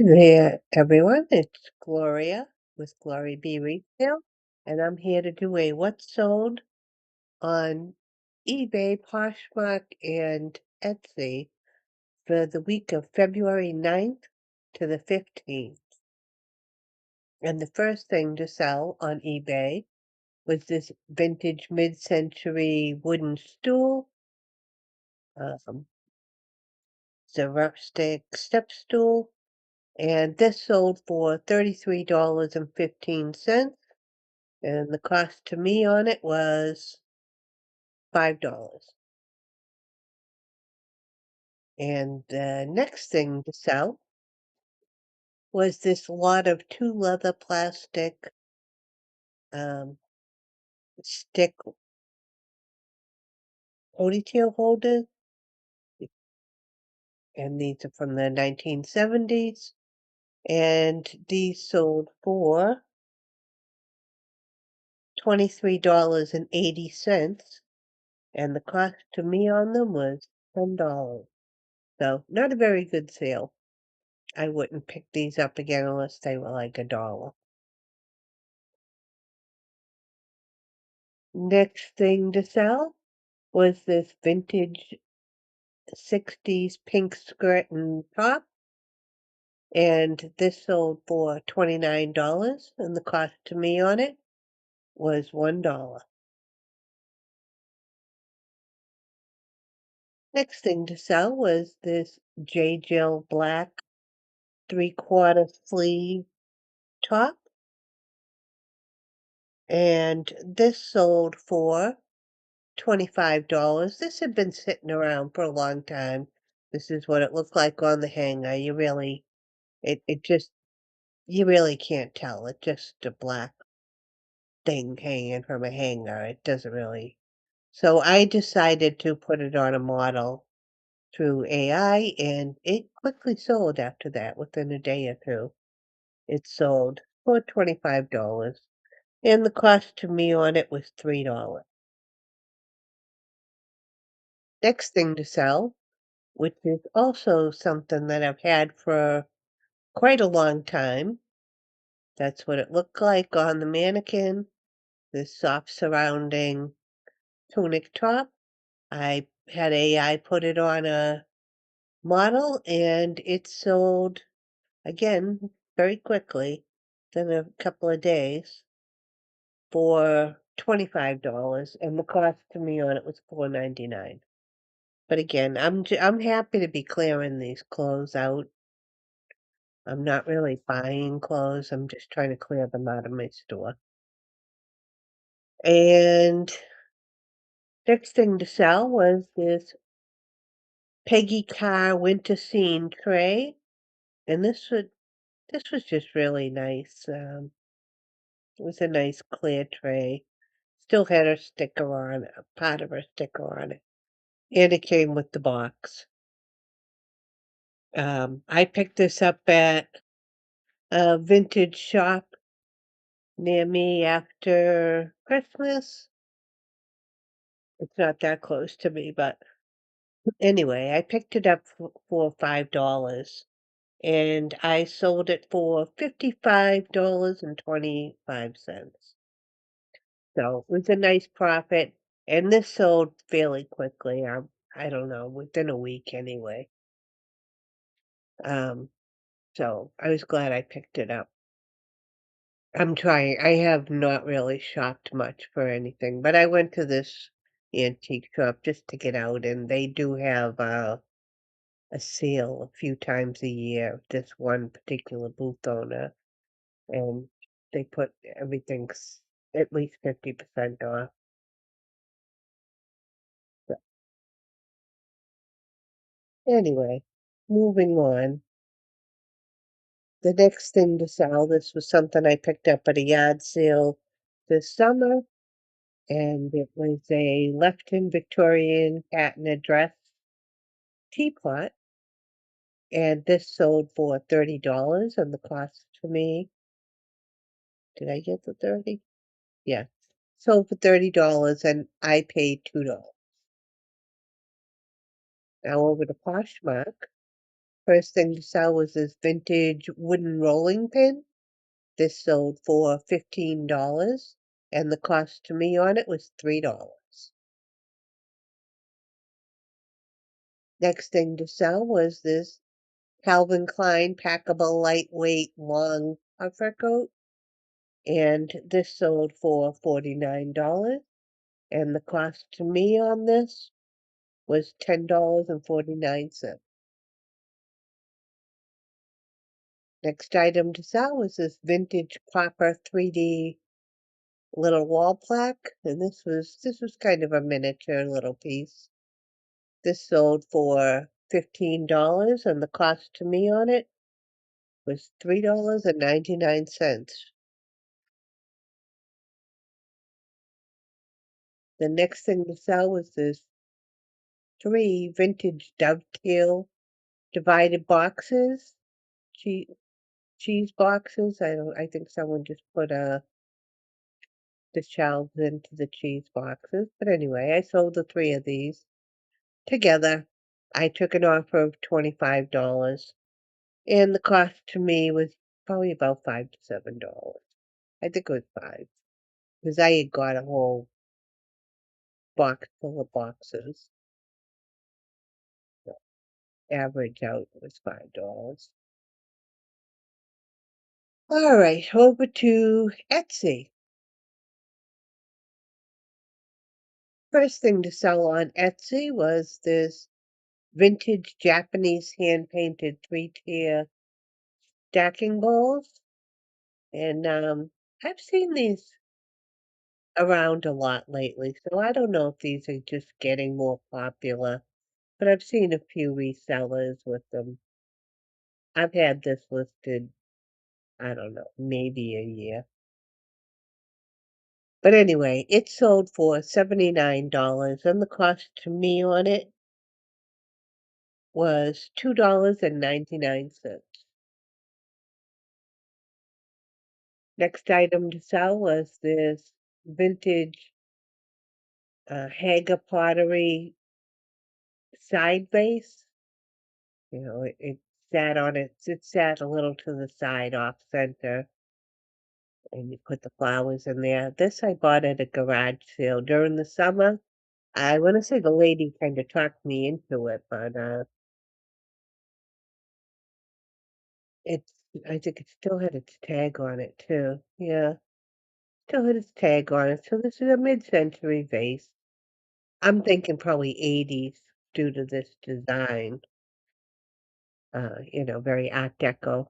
There, everyone. It's Gloria with Glory B Retail, and I'm here to do a What's Sold on eBay, Poshmark, and Etsy for the week of February 9th to the 15th. And the first thing to sell on eBay was this vintage mid-century wooden stool. Um, it's a rustic step stool, and this sold for $33.15. And the cost to me on it was $5. And the next thing to sell was this lot of two leather plastic um, stick ponytail holders. And these are from the 1970s. And these sold for $23.80. And the cost to me on them was $10. So not a very good sale. I wouldn't pick these up again unless they were like $1. Next thing to sell was this vintage 60s pink skirt and top, and this sold for $29, and the cost to me on it was $1. Next thing to sell was this J. Jill black 3/4 sleeve top, and this sold for $25. This had been sitting around for a long time. This is what it looked like on the hanger. It just you really can't tell. It's just a black thing hanging from a hanger. It doesn't really. So I decided to put it on a model through AI, and it quickly sold after that within a day or two. It sold for $25, and the cost to me on it was $3. Next thing to sell, which is also something that I've had for quite a long time. That's what it looked like on the mannequin. This soft surrounding tunic top. I had AI put it on a model and it sold again very quickly, within a couple of days, for $25, and the cost to me on it was $4.99. But again, I'm happy to be clearing these clothes out. I'm not really buying clothes. I'm just trying to clear them out of my store. And next thing to sell was this Peggy Carr winter scene tray, and this was just really nice. It was a nice clear tray. Still had her sticker on it, a part of her sticker on it, and it came with the box. I picked this up at a vintage shop near me after Christmas. It's not that close to me, but anyway, I picked it up for $5 and I sold it for $55.25. So it was a nice profit, and this sold fairly quickly. I don't know, within a week anyway. Um, so I was glad I picked it up. I'm trying. I have not really shopped much for anything, but I went to this antique shop just to get out, and they do have a sale a few times a year. This one particular booth owner, and they put everything's at least 50% off. So anyway, moving on. The next thing to sell, this was something I picked up at a yard sale this summer, and it was a Lefton Victorian patent dress teapot, and this sold for $30, and the cost to me, did I get the 30? Yeah, sold for $30, and I paid $2. Now over to Poshmark. First thing to sell was this vintage wooden rolling pin. This sold for $15, and the cost to me on it was $3. Next thing to sell was this Calvin Klein packable lightweight long puffer coat, and this sold for $49, and the cost to me on this was $10.49. Next item to sell was this vintage copper 3D little wall plaque, and this was kind of a miniature little piece. This sold for $15, and the cost to me on it was $3.99. The next thing to sell was this 3 vintage dovetail divided boxes, cheese cheese boxes. I think someone just put the shelves into the cheese boxes. But anyway, I sold the 3 of these together. I took an offer of $25, and the cost to me was probably about $5 to $7. I think it was 5, because I had got a whole box full of boxes. So average out was $5. All right, over to Etsy. First thing to sell on Etsy was this vintage Japanese hand-painted 3-tier stacking bowls. And I've seen these around a lot lately, so I don't know if these are just getting more popular, but I've seen a few resellers with them. I've had this listed, I don't know, maybe a year. But anyway, it sold for $79, and the cost to me on it was $2.99. Next item to sell was this vintage Haga pottery side vase. It sat on it sat a little to the side off center, and you put the flowers in there. This I bought at a garage sale during the summer. I want to say the lady kind of talked me into it, but it's I think it still had its tag on it too. Yeah, still had its tag on it. So this is a mid-century vase. I'm thinking probably 80s due to this design. Very Art Deco.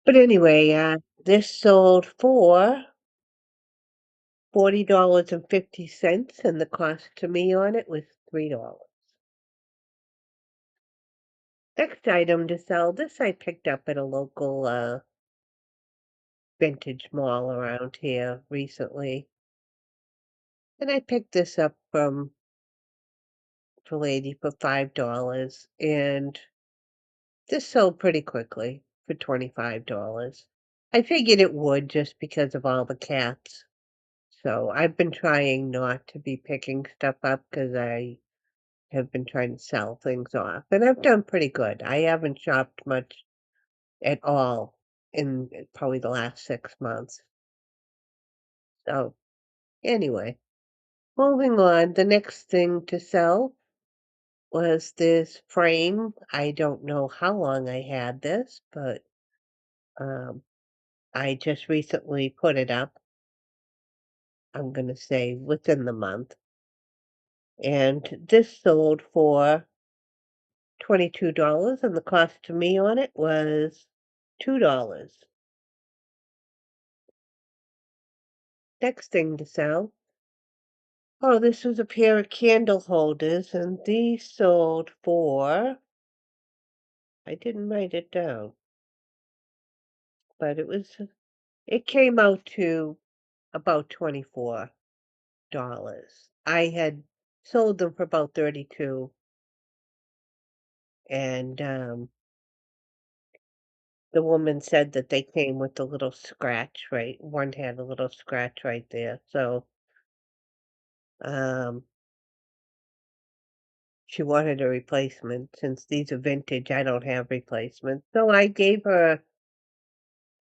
But anyway, this sold for $40.50, and the cost to me on it was $3. Next item to sell, this I picked up at a local vintage mall around here recently. And I picked this up from the lady for $5, and this sold pretty quickly for $25. I figured it would just because of all the cats. So I've been trying not to be picking stuff up because I have been trying to sell things off, and I've done pretty good. I haven't shopped much at all in probably the last 6 months. So anyway, moving on, the next thing to sell was this frame. I don't know how long I had this, but um, I just recently put it up. I'm gonna say within the month. And this sold for $22, and the cost to me on it was $2. Next thing to sell. Oh, this was a pair of candle holders, and these sold for, I didn't write it down, but it came out to about $24. I had sold them for about 32, and the woman said that they came with a little scratch, right? One had a little scratch right there. So, um, she wanted a replacement. Since these are vintage, I don't have replacements. So I gave her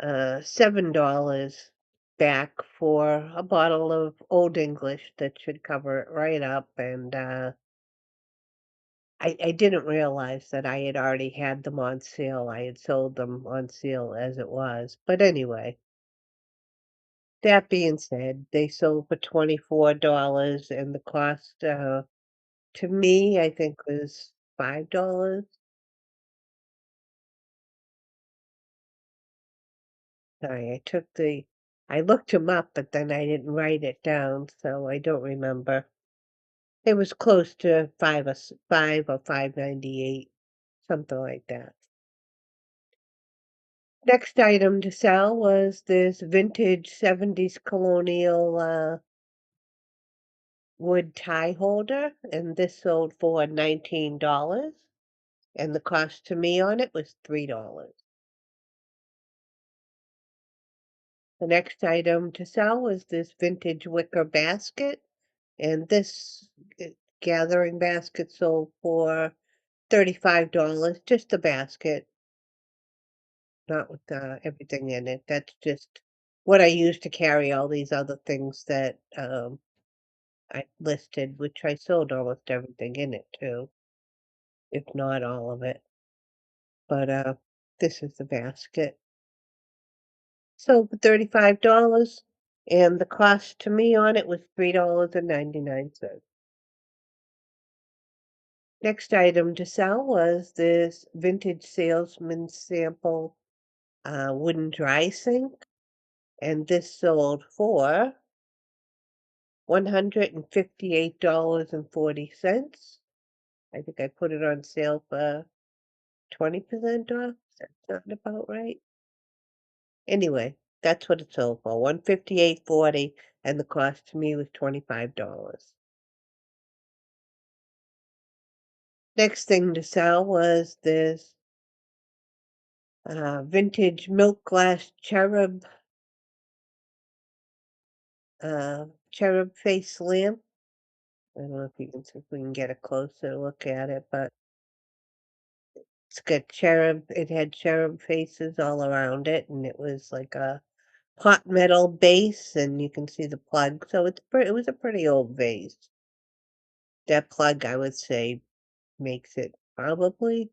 $7 back for a bottle of Old English that should cover it right up. And I didn't realize that I had already had them on sale. I had sold them on sale as it was. But anyway, that being said, they sold for $24 and the cost to me, I think was $5. Sorry, I looked them up, but then I didn't write it down, so I don't remember. It was close to 5 or 5.98, something like that. Next item to sell was this vintage 70s colonial wood tie holder, and this sold for $19, and the cost to me on it was $3. The next item to sell was this vintage wicker basket, and this gathering basket sold for $35, just the basket, not with everything in it. That's just what I use to carry all these other things that I listed, which I sold almost everything in it too, if not all of it. But this is the basket. Sold for $35, and the cost to me on it was $3.99. Next item to sell was this vintage salesman sample wooden dry sink, and this sold for $158.40. I think I put it on sale for 20% off. That sound about right? Anyway, that's what it sold for, 158.40, and the cost to me was $25. Next thing to sell was this vintage milk glass cherub face lamp. I don't know if you can see if we can get a closer look at it, but it had cherub faces all around it, and it was like a hot metal base, and you can see the plug. So it was a pretty old vase. That plug, I would say, makes it probably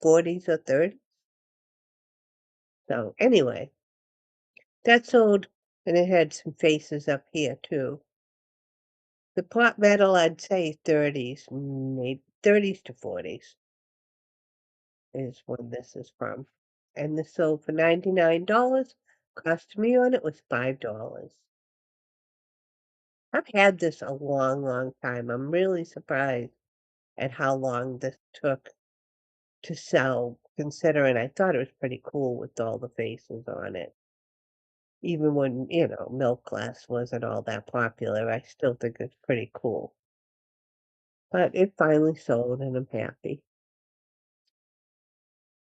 40s or 30s. So anyway, that sold, and it had some faces up here too. The pot metal, I'd say 30s, maybe 30s to 40s is when this is from. And this sold for $99. Cost me on it was $5. I've had this a long, long time. I'm really surprised at how long this took to sell, considering I thought it was pretty cool with all the faces on it. Even when, milk glass wasn't all that popular, I still think it's pretty cool. But it finally sold and I'm happy.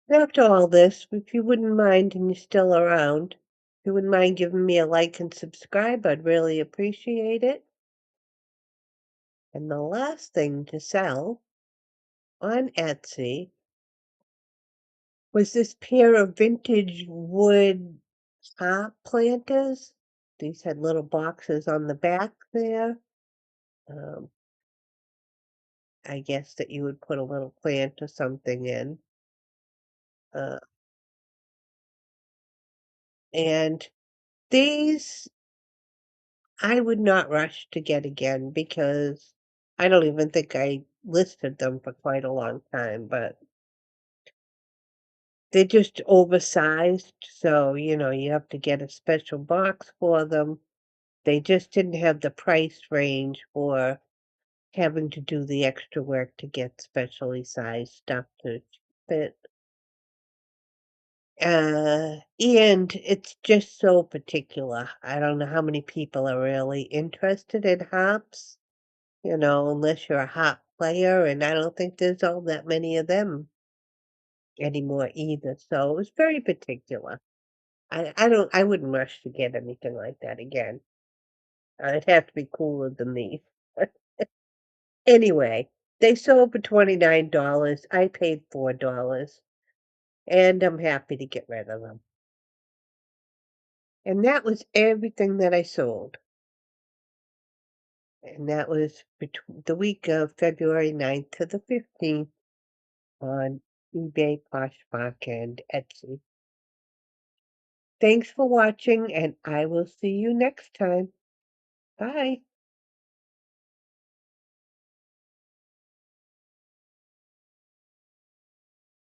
After all this, if you wouldn't mind and you're still around, if you wouldn't mind giving me a like and subscribe, I'd really appreciate it. And the last thing to sell on Etsy was this pair of vintage wood top planters. These had little boxes on the back there. Um, I guess that you would put a little plant or something in. Uh, and these I would not rush to get again because I don't even think I listed them for quite a long time, but they're just oversized, so, you have to get a special box for them. They just didn't have the price range for having to do the extra work to get specially sized stuff to fit. And it's just so particular. I don't know how many people are really interested in hops, unless you're a hop player, and I don't think there's all that many of them anymore either. So it was very particular. I wouldn't rush to get anything like that again. It'd have to be cooler than these. Anyway, They sold for $29. I paid $4, and I'm happy to get rid of them. And that was everything that I sold. And that was between the week of February 9th to the 15th on eBay, Poshmark, and Etsy. Thanks for watching, and I will see you next time. Bye.